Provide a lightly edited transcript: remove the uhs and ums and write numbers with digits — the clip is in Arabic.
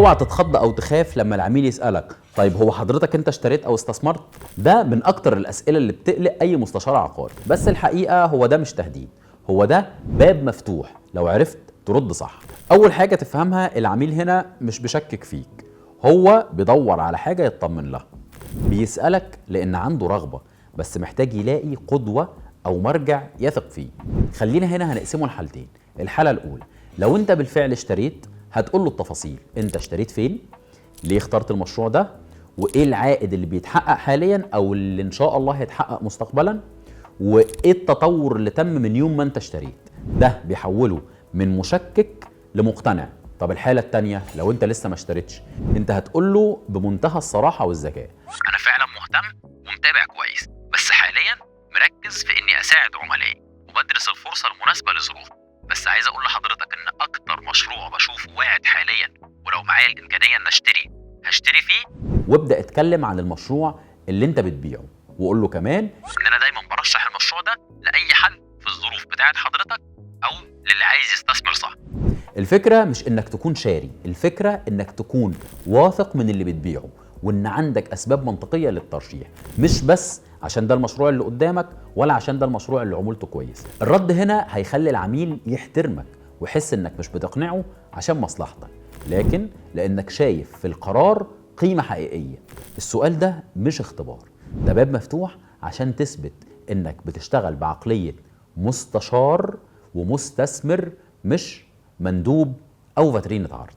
اوعى تتخض او تخاف لما العميل يسألك طيب هو حضرتك انت اشتريت او استثمرت؟ ده من اكتر الاسئلة اللي بتقلق اي مستشار عقاري، بس الحقيقة هو ده مش تهديد، هو ده باب مفتوح لو عرفت ترد صح. اول حاجة تفهمها، العميل هنا مش بيشكك فيك، هو بيدور على حاجة يطمن لها. بيسألك لان عنده رغبة، بس محتاج يلاقي قدوة او مرجع يثق فيه. خلينا هنا هنقسمه لحالتين. الحالة الاولى، لو انت بالفعل اشتريت هتقول له التفاصيل، انت اشتريت فين، ليه اخترت المشروع ده، وايه العائد اللي بيتحقق حاليا او اللي ان شاء الله هيتحقق مستقبلا، وايه التطور اللي تم من يوم ما انت اشتريت. ده بيحوله من مشكك لمقتنع. طب الحالة التانية، لو انت لسه ما اشتريتش، انت هتقول له بمنتهى الصراحة والذكاء، انا فعلا مهتم ومتابع كويس، بس حاليا مركز في اني اساعد عملائي وبدرس الفرصة المناسبة لظروفي. بس عايز اقول لحضرتك ان اكتر مشروع بشوفه واعد حاليا، ولو معايا الامكانية ان هشتري فيه. وابدأ اتكلم عن المشروع اللي انت بتبيعه، وقول له كمان ان انا دايما برشح المشروع ده لاي حد في الظروف بتاعت حضرتك او للي عايز يستثمر صح. الفكرة مش انك تكون شاري، الفكرة انك تكون واثق من اللي بتبيعه، وان عندك اسباب منطقية للترشيح، مش بس عشان ده المشروع اللي قدامك ولا عشان ده المشروع اللي عمولته كويس. الرد هنا هيخلي العميل يحترمك ويحس انك مش بتقنعه عشان مصلحتك، لكن لانك شايف في القرار قيمة حقيقية. السؤال ده مش اختبار، ده باب مفتوح عشان تثبت انك بتشتغل بعقلية مستشار ومستثمر، مش مندوب او فاترينة عرض.